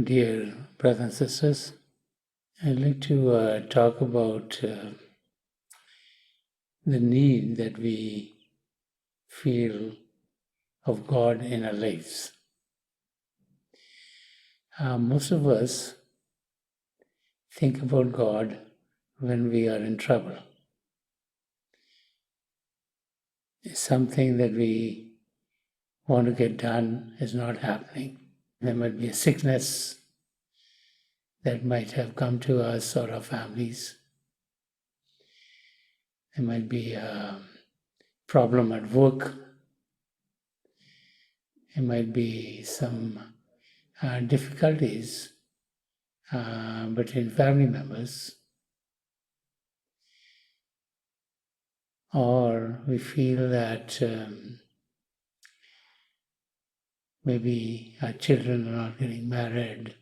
Dear brothers and sisters, I'd like to talk about the need that we feel of God in our lives. Most of us think about God when we are in trouble. It's something that we want to get done is not happening. There might be a sickness that might have come to us or our families. There might be a problem at work. There might be some difficulties between family members, or we feel that maybe our children are not getting married,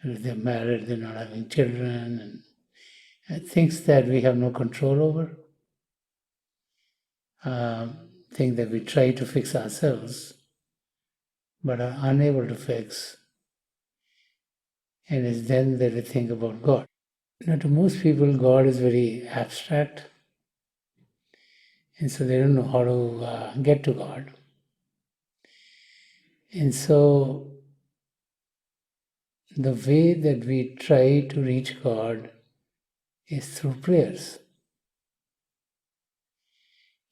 and if they're married, they're not having children, and things that we have no control over, things that we try to fix ourselves but are unable to fix. And it's then that we think about God. Now, to most people, God is very abstract, and so they don't know how to get to God. And so, the way that we try to reach God is through prayers.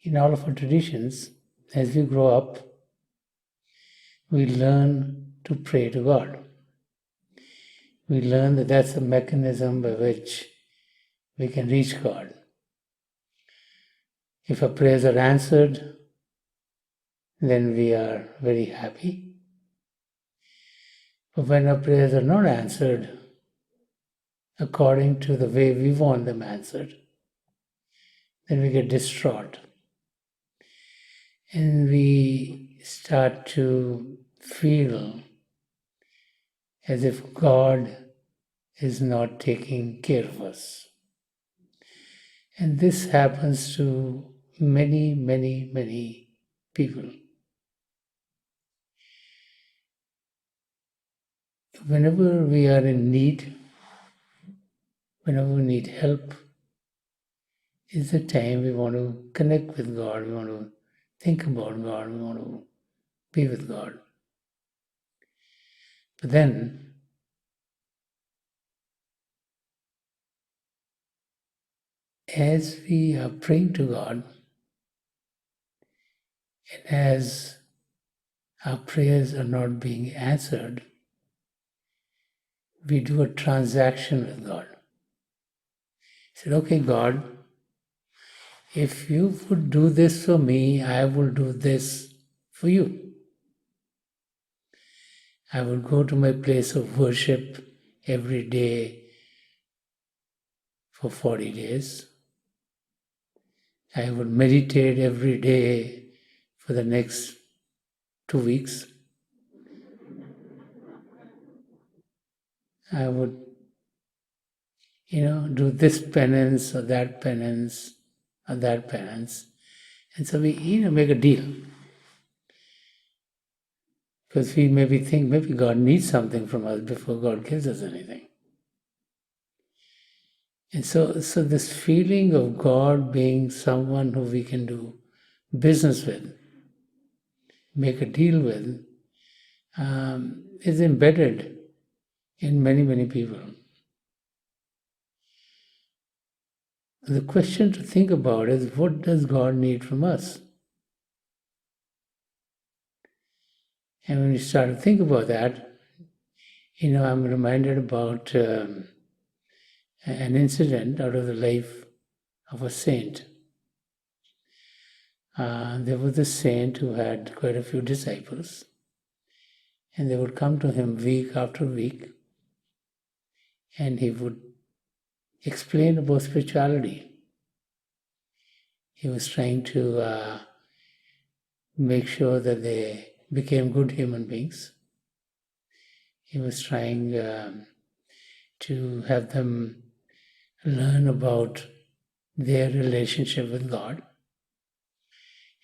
In all of our traditions, as we grow up, we learn to pray to God. We learn that that's the mechanism by which we can reach God. If our prayers are answered, then we are very happy. But when our prayers are not answered according to the way we want them answered, then we get distraught. And we start to feel as if God is not taking care of us. And this happens to many, many, many people. Whenever we are in need, whenever we need help, is the time we want to connect with God, we want to think about God, we want to be with God. But then, as we are praying to God, and as our prayers are not being answered, we do a transaction with God. Said, okay, God, if you would do this for me, I will do this for you. I will go to my place of worship every day for 40 days. I would meditate every day for the next 2 weeks. I would, do this penance or that penance or that penance. And so we, make a deal. Because we maybe think maybe God needs something from us before God gives us anything. And so this feeling of God being someone who we can do business with, make a deal with, is embedded in many, many people. The question to think about is, what does God need from us? And when you start to think about that, I'm reminded about an incident out of the life of a saint. There was a saint who had quite a few disciples, and they would come to him week after week, and he would explain about spirituality. He was trying to make sure that they became good human beings. He was trying to have them learn about their relationship with God.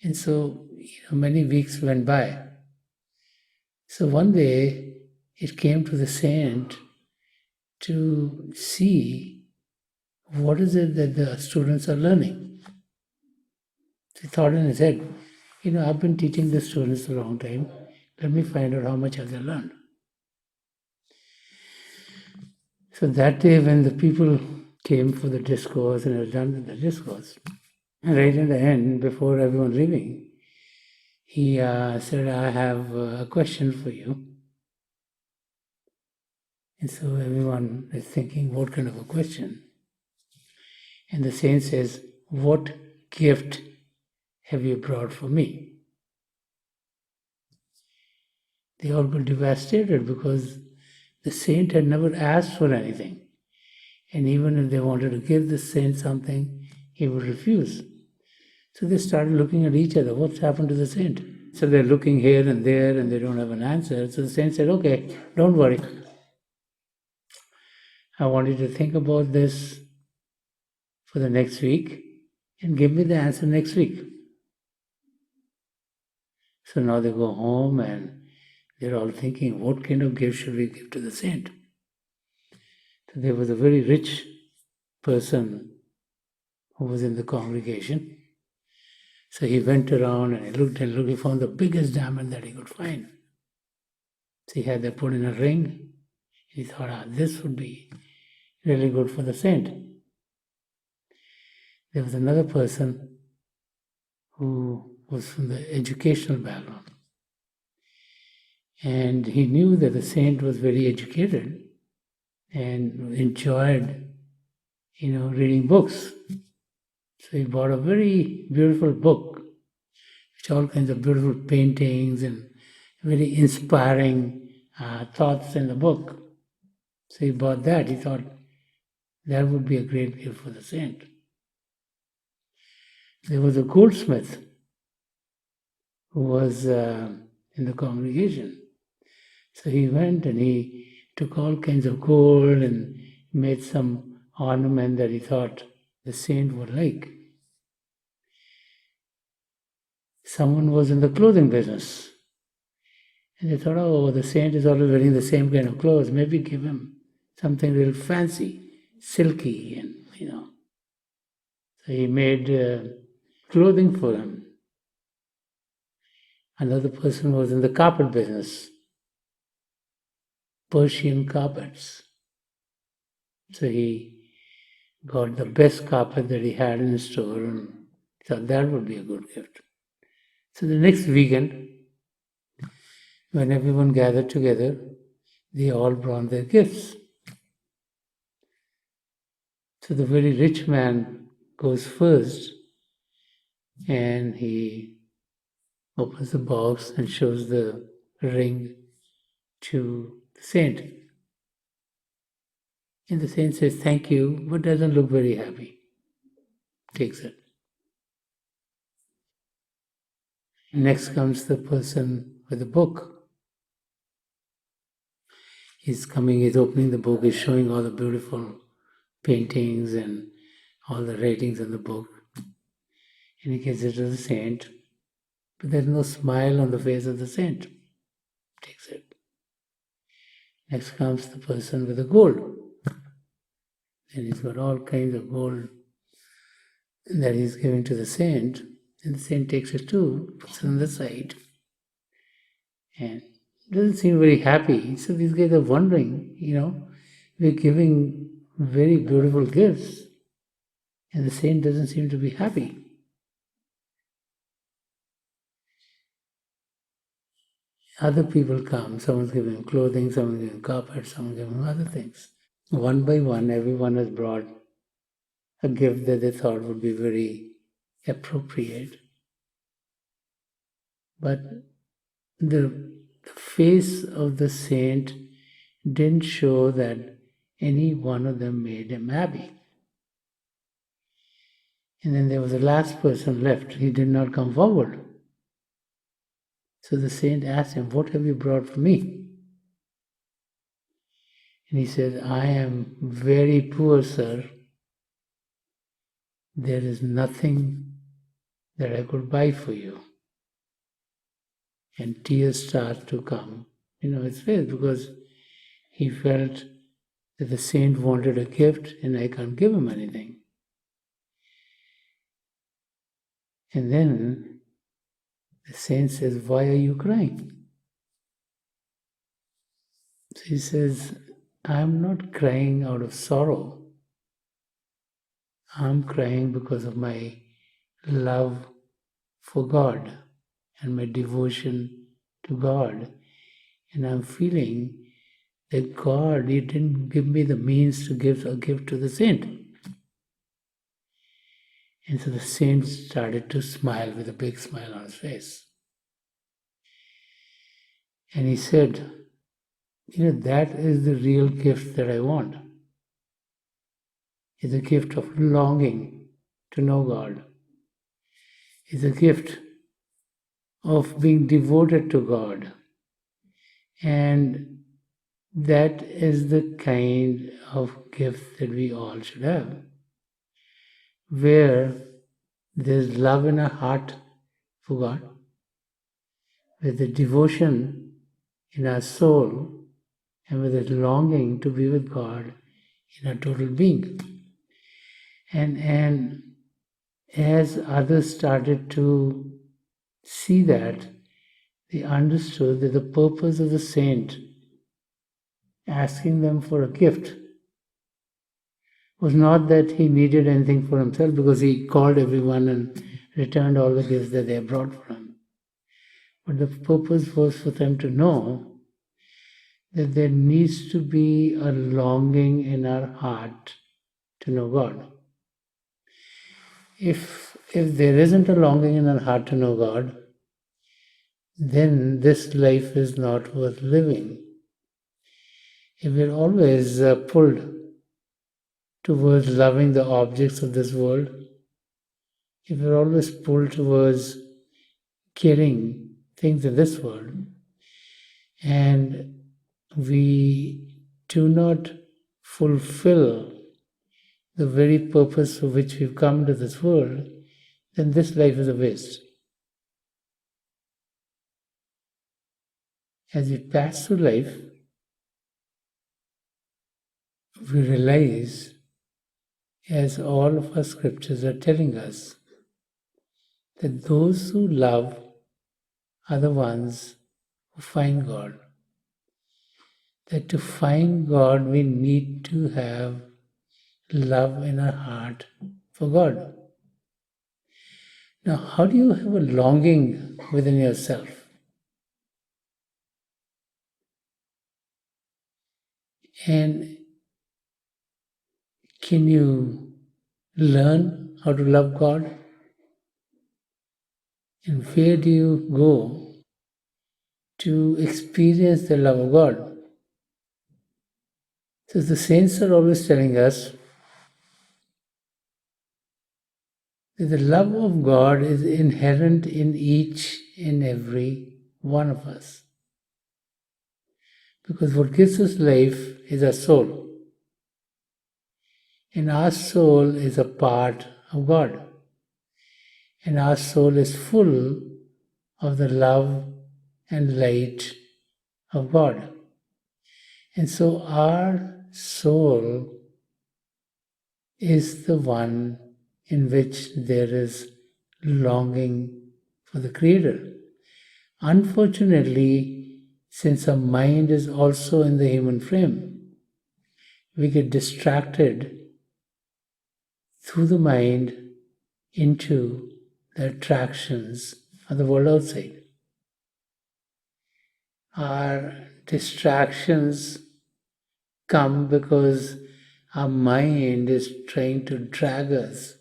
And so, many weeks went by. So one day, it came to the saint to see what is it that the students are learning. So he thought in his head, I've been teaching the students a long time. Let me find out how much have they learned. So that day when the people came for the discourse and had done the discourse, right at the end, before everyone leaving, he said, I have a question for you. And so everyone is thinking, what kind of a question? And the saint says, what gift have you brought for me? They all got devastated because the saint had never asked for anything. And even if they wanted to give the saint something, he would refuse. So they started looking at each other. What's happened to the saint? So they're looking here and there and they don't have an answer. So the saint said, okay, don't worry. I want you to think about this for the next week and give me the answer next week. So now they go home and they're all thinking, what kind of gift should we give to the saint? So there was a very rich person who was in the congregation. So he went around and he looked and looked. He found the biggest diamond that he could find. So he had that put in a ring. He thought, this would be really good for the saint. There was another person who was from the educational background. And he knew that the saint was very educated and enjoyed, reading books. So he bought a very beautiful book, which all kinds of beautiful paintings and very inspiring thoughts in the book. So he bought that. He thought that would be a great gift for the saint. There was a goldsmith who was in the congregation. So he went and he took all kinds of gold and made some ornament that he thought the saint would like. Someone was in the clothing business. And they thought, the saint is always wearing the same kind of clothes. Maybe give him something real fancy, silky, and. So he made clothing for him. Another person was in the carpet business, Persian carpets. So he got the best carpet that he had in the store and thought that would be a good gift. So the next weekend, when everyone gathered together, they all brought their gifts. So the very rich man goes first and he opens the box and shows the ring to the saint. And the saint says, thank you, but doesn't look very happy. Takes it. Next comes the person with the book. He's coming, he's opening the book, he's showing all the beautiful paintings and all the writings in the book. And he gives it to the saint, but there's no smile on the face of the saint. Takes it. Next comes the person with the gold. And he's got all kinds of gold that he's giving to the saint. And the saint takes it too, puts it on the side, and doesn't seem very happy. So these guys are wondering, we're giving very beautiful gifts, and the saint doesn't seem to be happy. Other people come, someone's giving clothing, someone's giving carpet, someone's giving other things. One by one, everyone has brought a gift that they thought would be very appropriate. But the face of the saint didn't show that any one of them made him happy. And then there was the last person left. He did not come forward. So the saint asked him, what have you brought for me? And he said, I am very poor, sir. There is nothing that I could buy for you. And tears start to come, his face, because he felt that the saint wanted a gift and I can't give him anything. And then the saint says, "Why are you crying?" So he says, "I'm not crying out of sorrow. I'm crying because of my love for God and my devotion to God. And I'm feeling that God, He didn't give me the means to give a gift to the saint." And so the saint started to smile with a big smile on his face. And he said, that is the real gift that I want. It's a gift of longing to know God. It's a gift of being devoted to God. And that is the kind of gift that we all should have, where there's love in our heart for God, with the devotion in our soul, and with a longing to be with God in our total being. And as others started to see that, they understood that the purpose of the saint asking them for a gift was not that he needed anything for himself, because he called everyone and returned all the gifts that they brought for him. But the purpose was for them to know that there needs to be a longing in our heart to know God. If there isn't a longing in our heart to know God, then this life is not worth living. If we're always pulled towards loving the objects of this world, if we're always pulled towards getting things in this world, and we do not fulfill the very purpose for which we've come to this world, then this life is a waste. As we pass through life, we realize, as all of our scriptures are telling us, that those who love are the ones who find God. That to find God, we need to have love in our heart for God. Now, how do you have a longing within yourself? And can you learn how to love God? And where do you go to experience the love of God? So the saints are always telling us that the love of God is inherent in each and every one of us. Because what gives us life is our soul. And our soul is a part of God. And our soul is full of the love and light of God. And so our soul is the one in which there is longing for the Creator. Unfortunately, since our mind is also in the human frame, we get distracted through the mind into the attractions of the world outside. Our distractions come because our mind is trying to drag us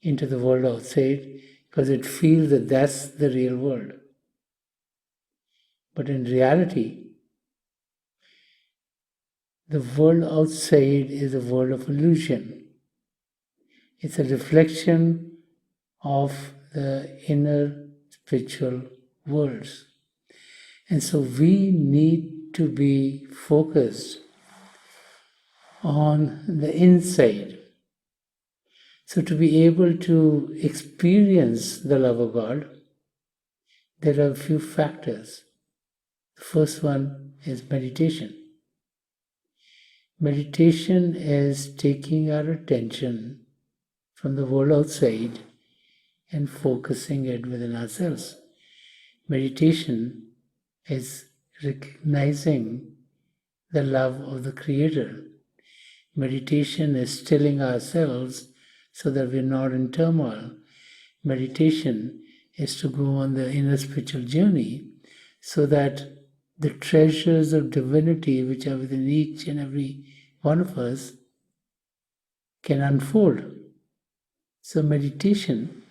into the world outside, because it feels that that's the real world. But in reality, the world outside is a world of illusion. It's a reflection of the inner spiritual worlds. And so we need to be focused on the inside. So to be able to experience the love of God, there are a few factors. The first one is meditation. Meditation is taking our attention from the world outside and focusing it within ourselves. Meditation is recognizing the love of the Creator. Meditation is stilling ourselves so that we're not in turmoil. Meditation is to go on the inner spiritual journey so that the treasures of divinity which are within each and every one of us can unfold. So meditation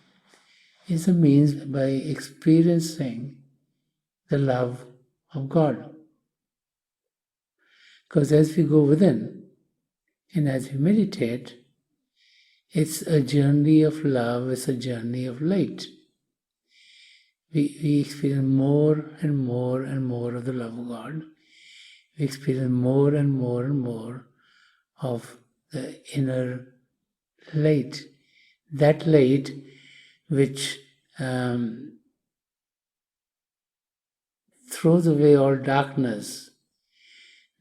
is a means by experiencing the love of God. Because as we go within and as we meditate, it's a journey of love, it's a journey of light. We experience more and more and more of the love of God. We experience more and more and more of the inner light. That light which throws away all darkness.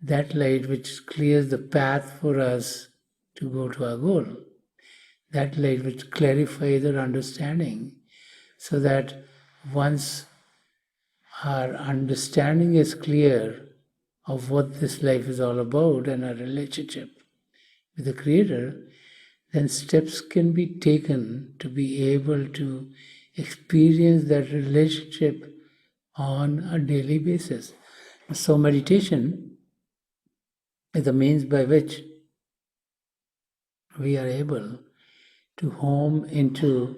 That light which clears the path for us to go to our goal. That light which clarifies our understanding so that once our understanding is clear of what this life is all about and our relationship with the Creator, then steps can be taken to be able to experience that relationship on a daily basis. So meditation is the means by which we are able to home into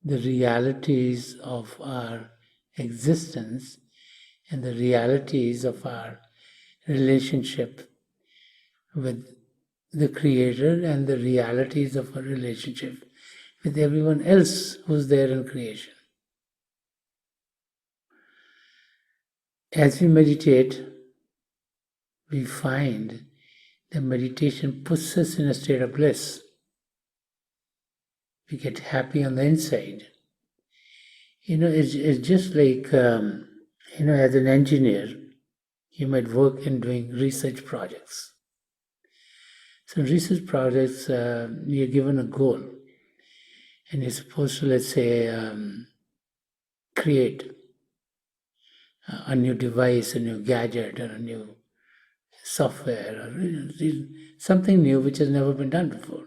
the realities of our existence and the realities of our relationship with the Creator and the realities of our relationship with everyone else who's there in creation. As we meditate, we find that meditation puts us in a state of bliss. We get happy on the inside. It's just like, as an engineer, you might work in doing research projects. So research projects, you're given a goal, and you're supposed to, let's say, create a new device, a new gadget, or a new software, or something new which has never been done before.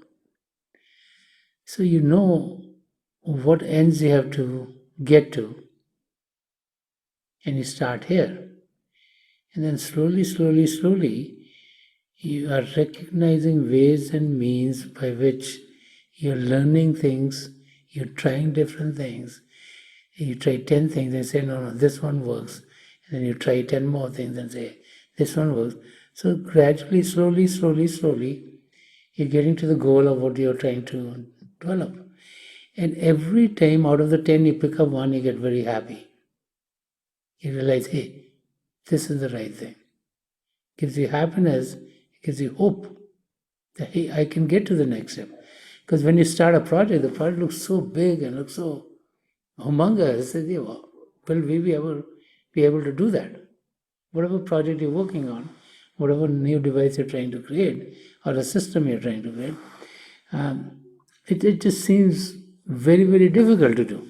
So you know what ends you have to get to, and you start here. And then slowly, you are recognizing ways and means by which you're learning things, you're trying different things. You try 10 things and say, no, this one works. And then you try 10 more things and say, this one works. So gradually, slowly, you're getting to the goal of what you're trying to develop. And every time out of the 10 you pick up one, you get very happy. You realize, hey, this is the right thing. It gives you happiness, it gives you hope that, hey, I can get to the next step. Because when you start a project, the project looks so big and looks so humongous. Will we be able to do that? Whatever project you're working on, whatever new device you're trying to create, or a system you're trying to create, it just seems very, very difficult to do.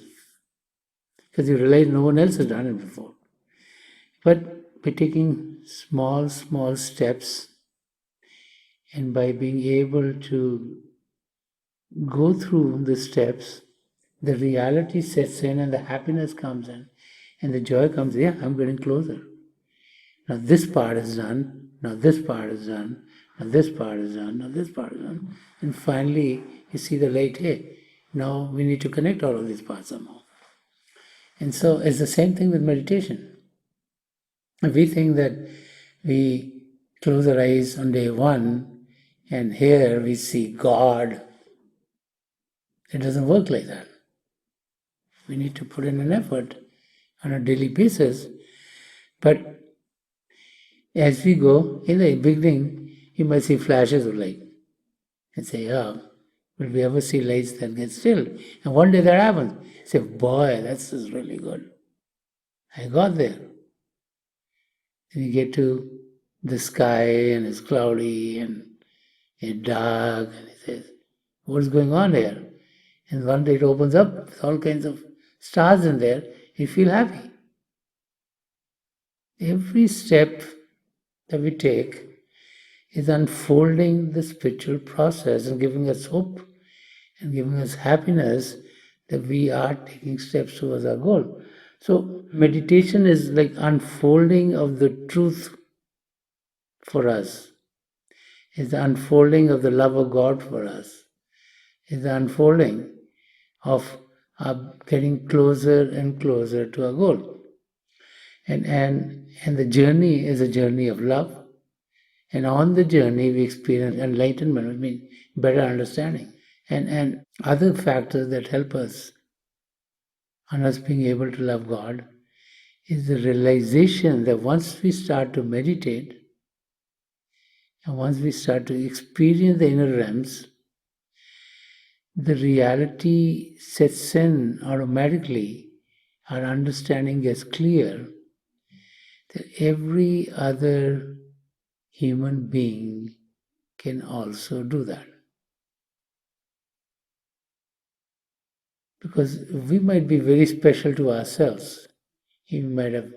Because you realize no one else has done it before. But by taking small steps and by being able to go through the steps, the reality sets in and the happiness comes in and the joy comes, yeah, I'm getting closer. Now this part is done, now this part is done, now this part is done, now this part is done. And finally you see the light, hey, now we need to connect all of these parts somehow. And so it's the same thing with meditation. We think that we close our eyes on day one and here we see God. It doesn't work like that. We need to put in an effort on a daily basis. But as we go, in the beginning, you might see flashes of light and say, oh, will we ever see lights that get still? And one day that happens. You say, boy, that's just really good. I got there. And you get to the sky and it's cloudy and it's dark, and he says, what's going on here? And one day it opens up with all kinds of stars in there, you feel happy. Every step that we take is unfolding the spiritual process and giving us hope and giving us happiness that we are taking steps towards our goal. So meditation is like unfolding of the truth for us. It's the unfolding of the love of God for us. It's the unfolding of our getting closer and closer to our goal. And the journey is a journey of love. And on the journey we experience enlightenment, which means better understanding. And other factors that help us on us being able to love God is the realization that once we start to meditate and once we start to experience the inner realms, the reality sets in automatically, our understanding gets clear that every other human being can also do that. Because we might be very special to ourselves. We might have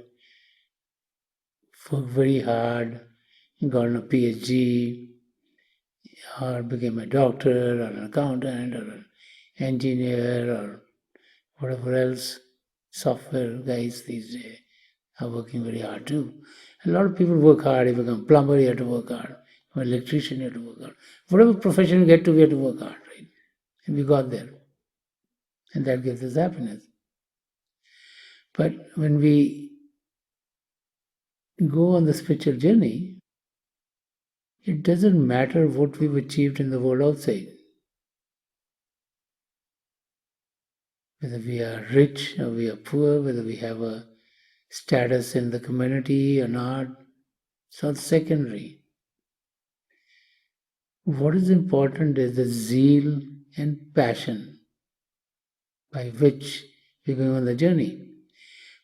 worked very hard, gotten a PhD, or became a doctor, or an accountant, or an engineer, or whatever else. Software guys these days are working very hard too. A lot of people work hard. You become a plumber, you have to work hard. Or electrician, you have to work hard. Whatever profession you get to, we have to work hard, right? And we got there. And that gives us happiness. But when we go on the spiritual journey, it doesn't matter what we've achieved in the world outside. Whether we are rich or we are poor, whether we have a status in the community or not, it's all secondary. What is important is the zeal and passion by which we're going on the journey.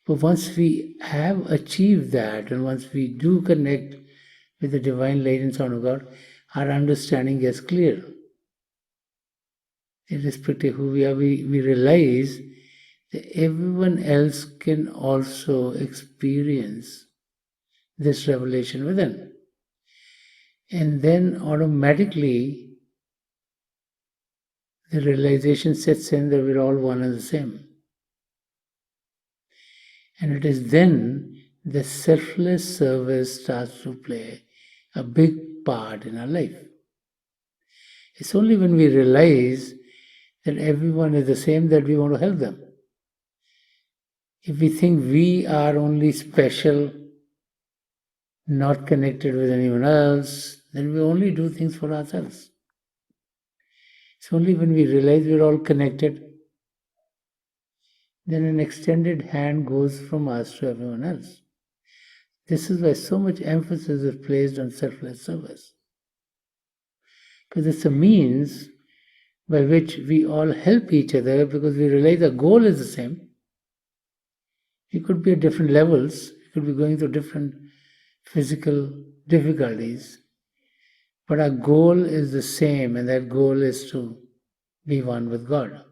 But once we have achieved that, and once we do connect with the divine light and sound of God, our understanding gets clear. Irrespective of who we are, we realize that everyone else can also experience this revelation within. And then automatically the realization sets in that we're all one and the same. And it is then the selfless service starts to play a big part in our life. It's only when we realize that everyone is the same that we want to help them. If we think we are only special, not connected with anyone else, then we only do things for ourselves. It's only when we realize we're all connected, then an extended hand goes from us to everyone else. This is why so much emphasis is placed on selfless service. Because it's a means by which we all help each other because we realize the goal is the same. We could be at different levels, we could be going through different physical difficulties, but our goal is the same, and that goal is to be one with God.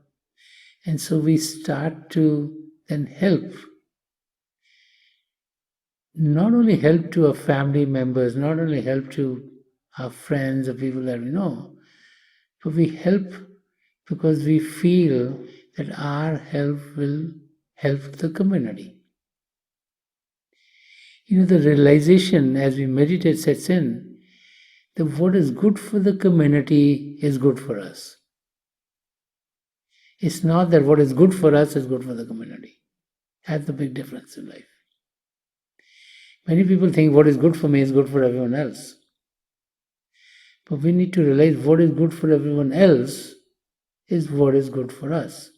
And so we start to then help. Not only help to our family members, not only help to our friends or people that we know, but we help because we feel that our help will help the community. The realization as we meditate sets in that what is good for the community is good for us. It's not that what is good for us is good for the community. That's the big difference in life. Many people think what is good for me is good for everyone else. But we need to realize what is good for everyone else is what is good for us.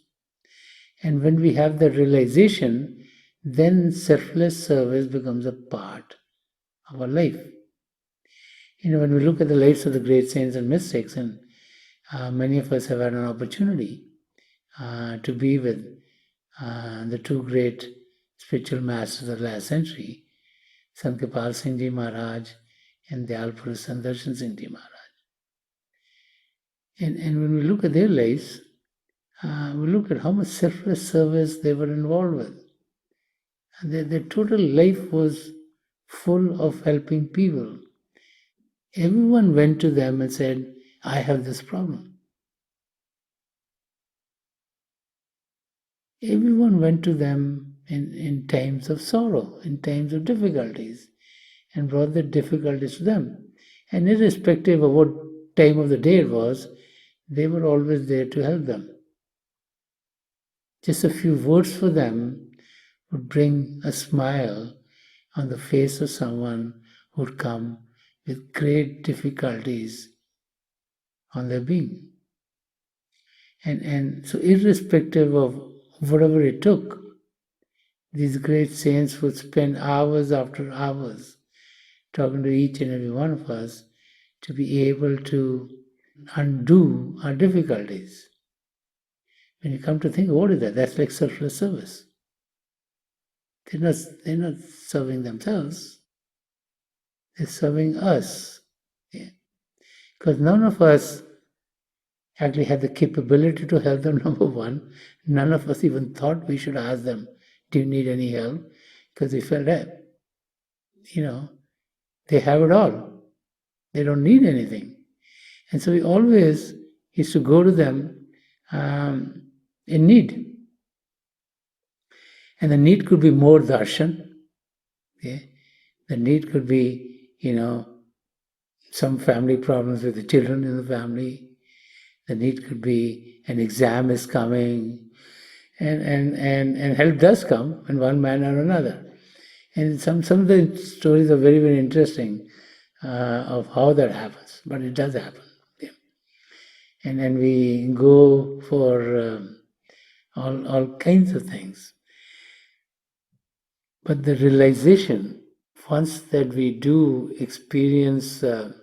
And when we have that realization, then selfless service becomes a part of our life. When we look at the lives of the great saints and mystics, and many of us have had an opportunity to be with the two great spiritual masters of the last century, Sant Singh Ji Maharaj and the Alpura Sant Rajinder Singh Maharaj. And when we look at their lives, we look at how much selfless service they were involved with. And their total life was full of helping people. Everyone went to them and said, I have this problem. Everyone went to them in times of sorrow, in times of difficulties, and brought the difficulties to them. And irrespective of what time of the day it was, they were always there to help them. Just a few words for them would bring a smile on the face of someone who would come with great difficulties on their being. And so, irrespective of whatever it took, these great saints would spend hours after hours talking to each and every one of us to be able to undo our difficulties. When you come to think, what is that? That's like selfless service. They're not serving themselves, they're serving us. Yeah. Because none of us actually had the capability to help them, number one. None of us even thought we should ask them, do you need any help? Because we felt that, they have it all. They don't need anything. And so we always used to go to them in need. And the need could be more darshan. Yeah? The need could be, some family problems with the children in the family. The need could be an exam is coming. And help does come in one manner or another. And some of the stories are very, very interesting of how that happens. But it does happen. Yeah. And then we go for all kinds of things. But the realization, once that we do experience the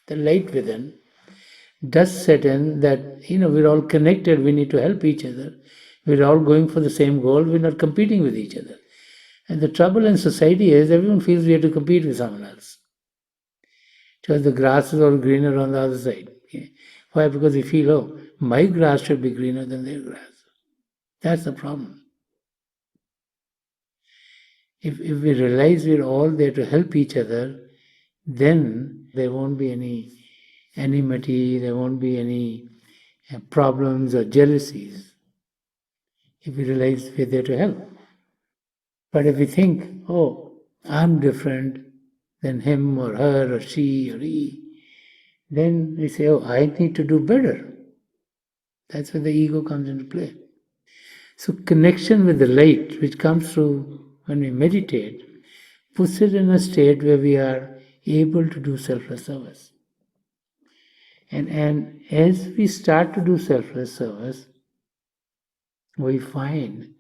light within, does set in that, we're all connected, we need to help each other. We're all going for the same goal, we're not competing with each other. And the trouble in society is everyone feels we have to compete with someone else. Because the grass is all greener on the other side. Okay? Why? Because we feel, my grass should be greener than their grass. That's the problem. If we realize we're all there to help each other, then there won't be any enmity, there won't be any problems or jealousies. If we realize we're there to help. But if we think, I'm different than him or her or she or he, then we say, I need to do better. That's where the ego comes into play. So connection with the light, which comes through when we meditate, puts it in a state where we are able to do selfless service. And as we start to do selfless service, we find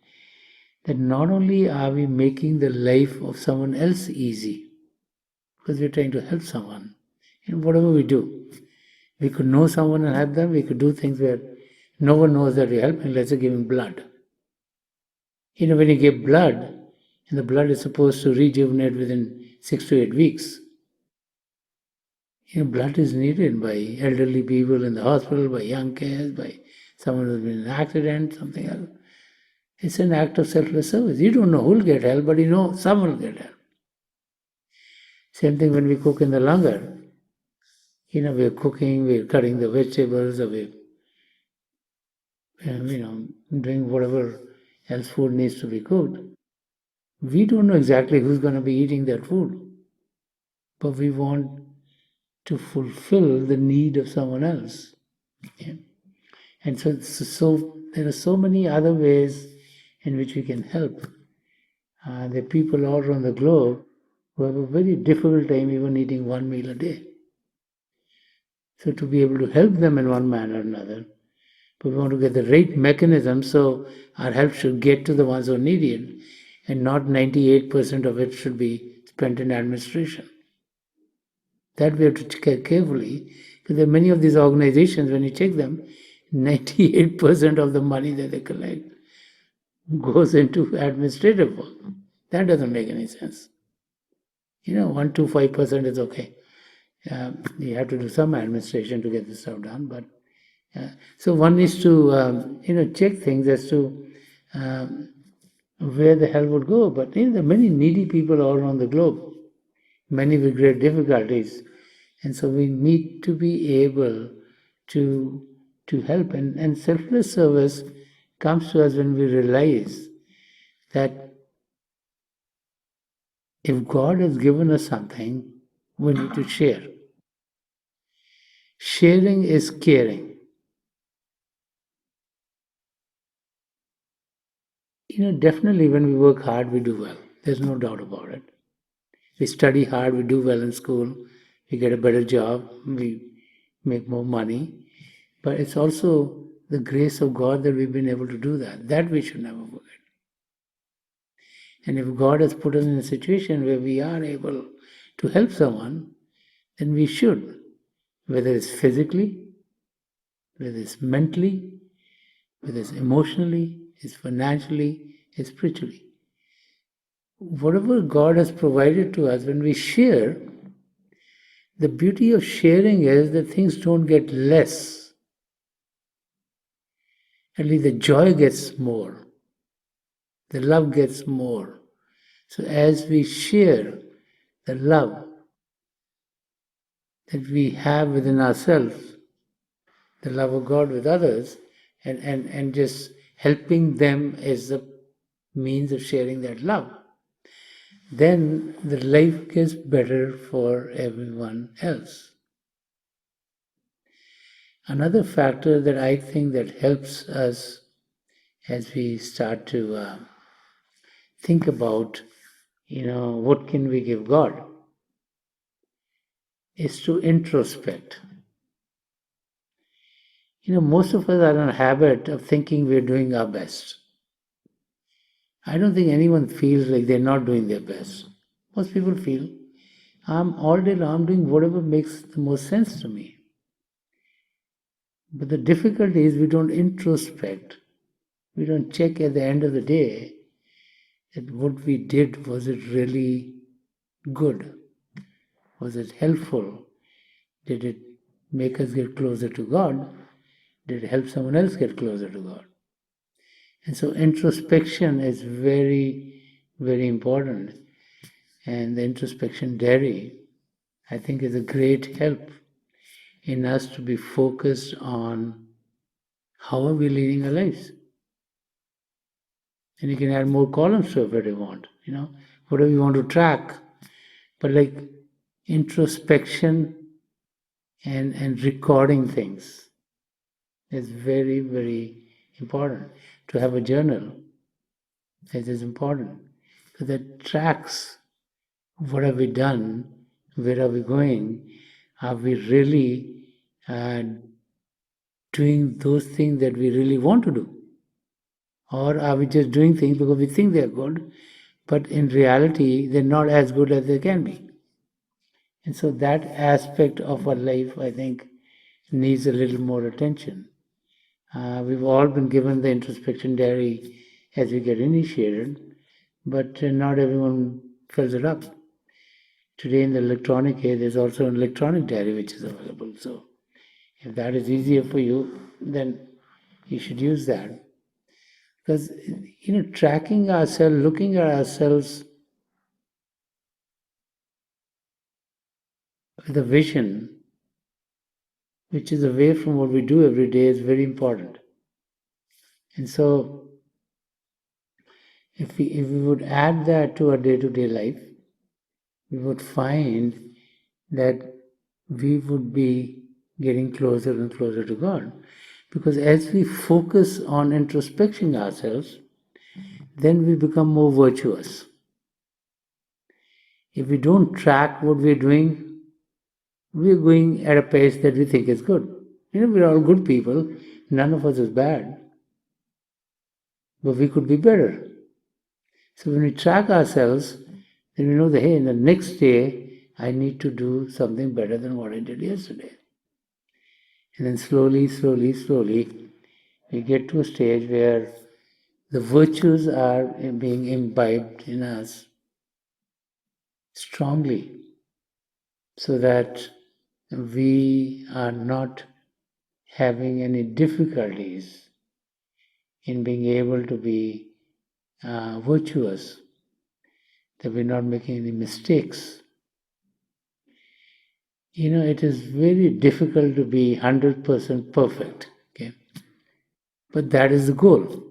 that not only are we making the life of someone else easy, because we're trying to help someone in whatever we do. We could know someone and help them, we could do things where no one knows that we're helping, let's say giving blood. When you give blood, and the blood is supposed to rejuvenate within 6 to 8 weeks, blood is needed by elderly people in the hospital, by young kids, by someone who's been in an accident, something else. It's an act of selfless service. You don't know who will get help, but you know someone will get help. Same thing when we cook in the langar. We're cooking, we're cutting the vegetables, or we're doing whatever else food needs to be cooked. We don't know exactly who's going to be eating that food, but we want to fulfill the need of someone else. Yeah? And so there are so many other ways in which we can help. There are people all around the globe who have a very difficult time even eating one meal a day. So to be able to help them in one manner or another, but we want to get the right mechanism so our help should get to the ones who need it, and not 98% of it should be spent in administration. That we have to check carefully, because there are many of these organizations, when you check them, 98% of the money that they collect goes into administrative work. That doesn't make any sense. 1 to 5% is okay. You have to do some administration to get this stuff done, but so one needs to check things as to where the help would go. But there are many needy people all around the globe, many with great difficulties, and so we need to be able to help. And selfless service comes to us when we realize that if God has given us something, we need to share. Sharing is caring. Definitely when we work hard, we do well. There's no doubt about it. We study hard, we do well in school, we get a better job, we make more money. But it's also the grace of God that we've been able to do that. That we should never forget. And if God has put us in a situation where we are able to help someone, then we should, whether it's physically, whether it's mentally, whether it's emotionally, it's financially, it's spiritually. Whatever God has provided to us, when we share, the beauty of sharing is that things don't get less. At least the joy gets more. The love gets more. So as we share the love that we have within ourselves, the love of God with others, and just helping them as the means of sharing that love, then the life gets better for everyone else. Another factor that I think that helps us as we start to think about, what can we give God, is to introspect. Most of us are in a habit of thinking we're doing our best. I don't think anyone feels like they're not doing their best. Most people feel, I'm all day long doing whatever makes the most sense to me. But the difficulty is we don't introspect. We don't check at the end of the day that what we did, was it really good? Was it helpful? Did it make us get closer to God? Did it help someone else get closer to God? And so introspection is very, very important. And the introspection diary, I think, is a great help in us to be focused on how are we leading our lives. And you can add more columns to it if you want, whatever you want to track. But like introspection and recording things is very, very important. To have a journal, it is important because that tracks what have we done, where are we going, are we really doing those things that we really want to do? Or are we just doing things because we think they're good, but in reality they're not as good as they can be? And so that aspect of our life, I think, needs a little more attention. We've all been given the introspection diary as we get initiated, but not everyone fills it up. Today in the electronic age, there's also an electronic diary which is available. So if that is easier for you, then you should use that. Because, tracking ourselves, looking at ourselves with a vision, which is away from what we do every day, is very important. And so, if we would add that to our day-to-day life, we would find that we would be getting closer and closer to God. Because as we focus on introspection ourselves, then we become more virtuous. If we don't track what we're doing, we're going at a pace that we think is good. We're all good people. None of us is bad. But we could be better. So when we track ourselves, then we know that, hey, in the next day, I need to do something better than what I did yesterday. And then slowly, we get to a stage where the virtues are being imbibed in us strongly, so that we are not having any difficulties in being able to be virtuous, that we're not making any mistakes. It is very difficult to be 100% perfect, okay? But that is the goal.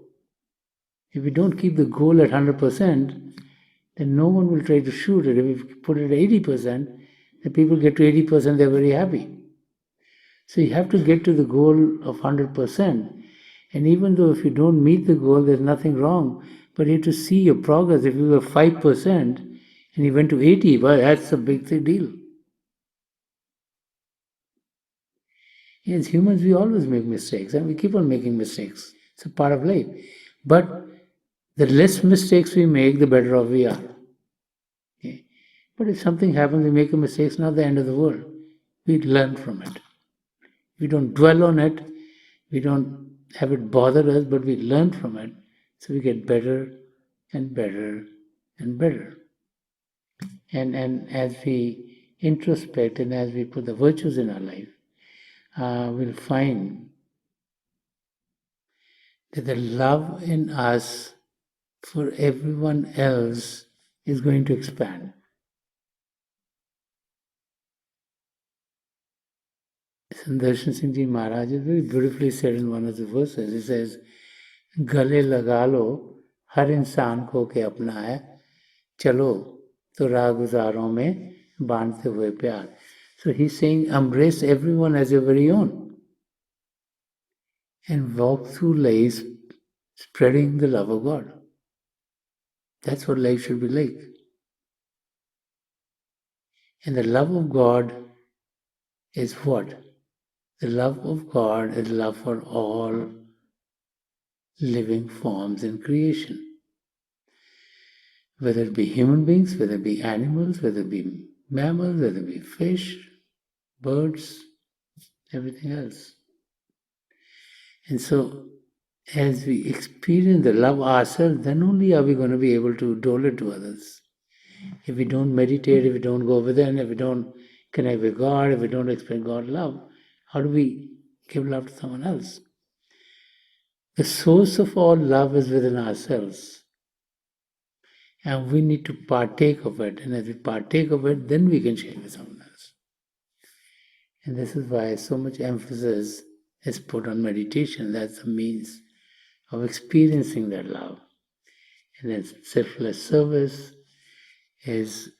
If we don't keep the goal at 100%, then no one will try to shoot it. If we put it at 80%, the people get to 80%, they're very happy. So you have to get to the goal of 100%. And even though if you don't meet the goal, there's nothing wrong. But you have to see your progress. If you were 5% and you went to 80, well, that's a big deal. As humans, we always make mistakes and we keep on making mistakes. It's a part of life. But the less mistakes we make, the better off we are. Okay? But if something happens, we make a mistake, it's not the end of the world. We learn from it. We don't dwell on it, we don't have it bother us, but we learn from it. So we get better and better and better. And as we introspect and as we put the virtues in our life, we'll find that the love in us for everyone else is going to expand. Sant Rajinder Singh Ji Maharaj is very beautifully said in one of the verses. He says, गले लगा लो हर इंसान को के अपना है चलो तो राह गुजारों में बांटते हुए प्यार. So he's saying embrace everyone as your very own and walk through life spreading the love of God. That's what life should be like. And the love of God is what? The love of God is love for all living forms in creation. Whether it be human beings, whether it be animals, whether it be mammals, whether it be fish, birds, everything else. And so, as we experience the love ourselves, then only are we going to be able to dole it to others. If we don't meditate, if we don't go within, if we don't connect with God, if we don't experience God's love, how do we give love to someone else? The source of all love is within ourselves. And we need to partake of it. And as we partake of it, then we can share with someone else. And this is why so much emphasis is put on meditation. That's the means of experiencing that love. And then selfless service is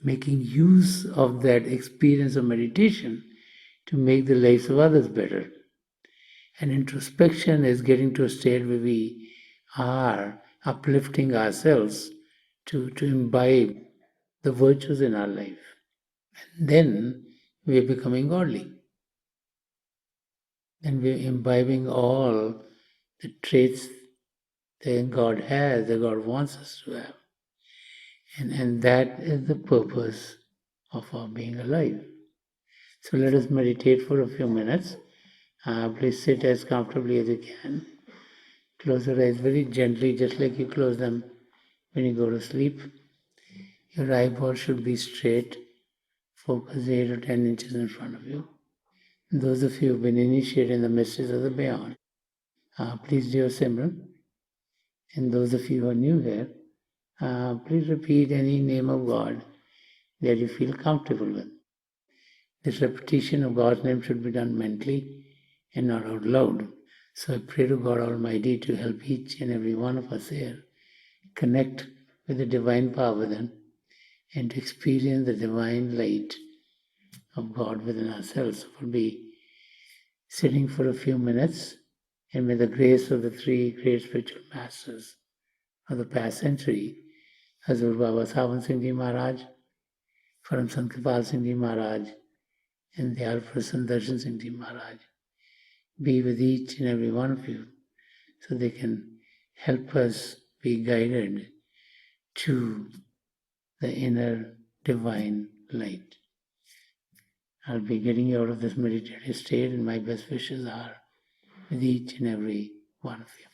making use of that experience of meditation to make the lives of others better. And introspection is getting to a state where we are uplifting ourselves to imbibe the virtues in our life. And then we are becoming godly. Then we are imbibing all the traits that God has, that God wants us to have. And that is the purpose of our being alive. So let us meditate for a few minutes. Please sit as comfortably as you can. Close your eyes very gently, just like you close them when you go to sleep. Your eyeballs should be straight. Focus 8 or 10 inches in front of you. Those of you who have been initiated in the mysteries of the beyond, please do your Simran. And those of you who are new here, please repeat any name of God that you feel comfortable with. This repetition of God's name should be done mentally and not out loud. So I pray to God Almighty to help each and every one of us here connect with the divine power within and to experience the divine light of God within ourselves. We'll be sitting for a few minutes, and with the grace of the three great spiritual masters of the past century, Hazur Baba Sawan Singh Ji Maharaj, Param Sant Kripal Singh Ji Maharaj, and the Alpha Darshan Singh Ji Maharaj, be with each and every one of you so they can help us be guided to the inner divine light. I'll be getting you out of this meditative state, and my best wishes are with each and every one of you.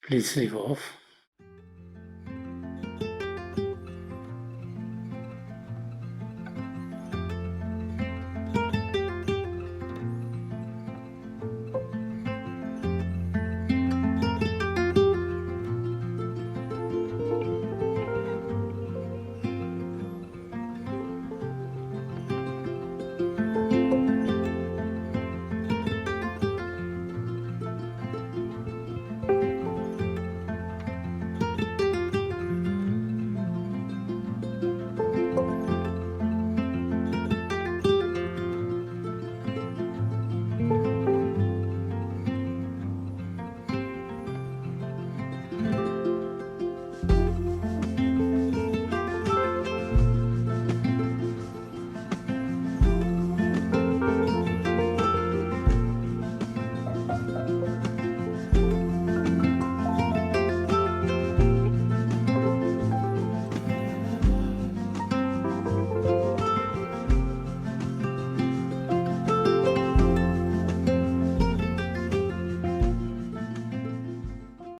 Please leave off.